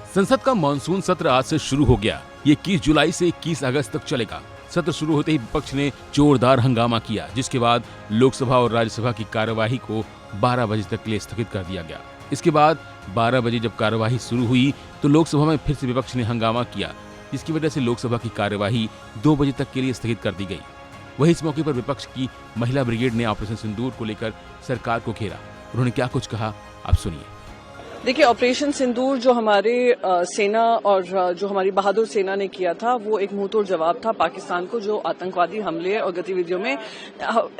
संसद का मानसून सत्र आज से शुरू हो गया। ये 21 जुलाई से 21 अगस्त तक चलेगा। सत्र शुरू होते ही विपक्ष ने जोरदार हंगामा किया, जिसके बाद लोकसभा और राज्यसभा की कार्यवाही को 12 बजे तक के लिए स्थगित कर दिया गया। इसके बाद 12 बजे जब कार्यवाही शुरू हुई तो लोकसभा में फिर से विपक्ष ने हंगामा किया, जिसकी वजह से लोकसभा की कार्यवाही 2 बजे तक के लिए स्थगित कर दी गई। वहीं इस मौके पर विपक्ष की महिला ब्रिगेड ने ऑपरेशन सिंदूर को लेकर सरकार को घेरा। उन्होंने क्या कुछ कहा, आप सुनिए। देखिए, ऑपरेशन सिंदूर जो हमारे सेना और जो हमारी बहादुर सेना ने किया था, वो एक मुंहतोड़ जवाब था पाकिस्तान को, जो आतंकवादी हमले और गतिविधियों में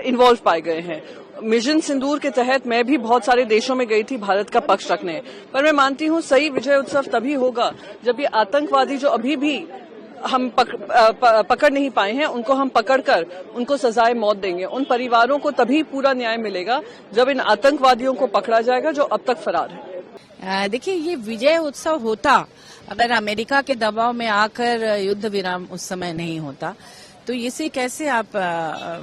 इन्वॉल्व पाए गए हैं। मिशन सिंदूर के तहत मैं भी बहुत सारे देशों में गई थी भारत का पक्ष रखने, पर मैं मानती हूँ सही विजय उत्सव तभी होगा जब ये आतंकवादी जो अभी भी हम पकड़ नहीं पाए हैं, उनको हम पकड़कर उनको सजाए मौत देंगे। उन परिवारों को तभी पूरा न्याय मिलेगा जब इन आतंकवादियों को पकड़ा जाएगा जो अब तक फरार है। देखिए, ये विजय उत्सव होता अगर अमेरिका के दबाव में आकर युद्ध विराम उस समय नहीं होता, तो इसे कैसे आप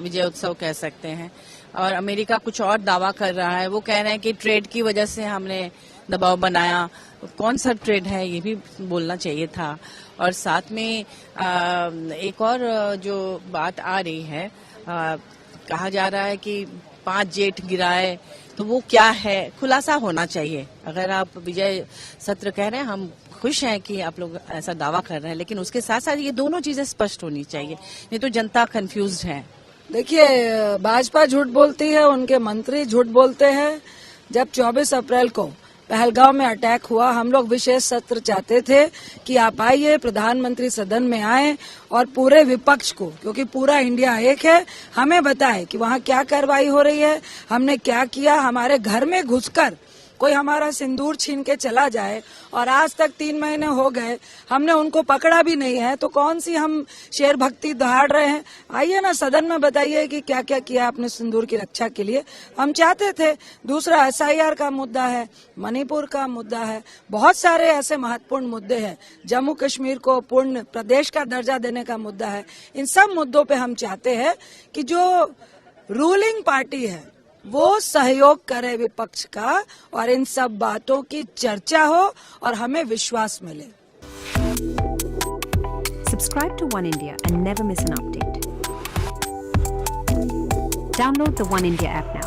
विजय उत्सव कह सकते हैं। और अमेरिका कुछ और दावा कर रहा है, वो कह रहे हैं कि ट्रेड की वजह से हमने दबाव बनाया। कौन सा ट्रेड है ये भी बोलना चाहिए था। और साथ में एक और जो बात आ रही है, कहा जा रहा है कि 5 जेट गिराए, तो वो क्या है, खुलासा होना चाहिए। अगर आप विजय सत्र कह रहे हैं, हम खुश हैं कि आप लोग ऐसा दावा कर रहे हैं, लेकिन उसके साथ साथ ये दोनों चीजें स्पष्ट होनी चाहिए, नहीं तो जनता कंफ्यूज्ड है। देखिए, भाजपा झूठ बोलती है, उनके मंत्री झूठ बोलते हैं। जब 24 अप्रैल को पहलगांव में अटैक हुआ, हम लोग विशेष सत्र चाहते थे कि आप आइए, प्रधानमंत्री सदन में आए और पूरे विपक्ष को, क्योंकि पूरा इंडिया एक है, हमें बताए कि वहाँ क्या कार्रवाई हो रही है, हमने क्या किया। हमारे घर में घुसकर कोई हमारा सिंदूर छीन के चला जाए और आज तक 3 महीने हो गए, हमने उनको पकड़ा भी नहीं है, तो कौन सी हम शेर भक्ति दहाड़ रहे हैं। आइए ना, सदन में बताइए कि क्या क्या किया आपने सिंदूर की रक्षा के लिए। हम चाहते थे। दूसरा SIR का मुद्दा है, मणिपुर का मुद्दा है, बहुत सारे ऐसे महत्वपूर्ण मुद्दे हैं। जम्मू कश्मीर को पूर्ण प्रदेश का दर्जा देने का मुद्दा है। इन सब मुद्दों पे हम चाहते हैं कि जो रूलिंग पार्टी है वो सहयोग करे विपक्ष का, और इन सब बातों की चर्चा हो और हमें विश्वास मिले। Subscribe to One India and never miss an update. Download the One India app now.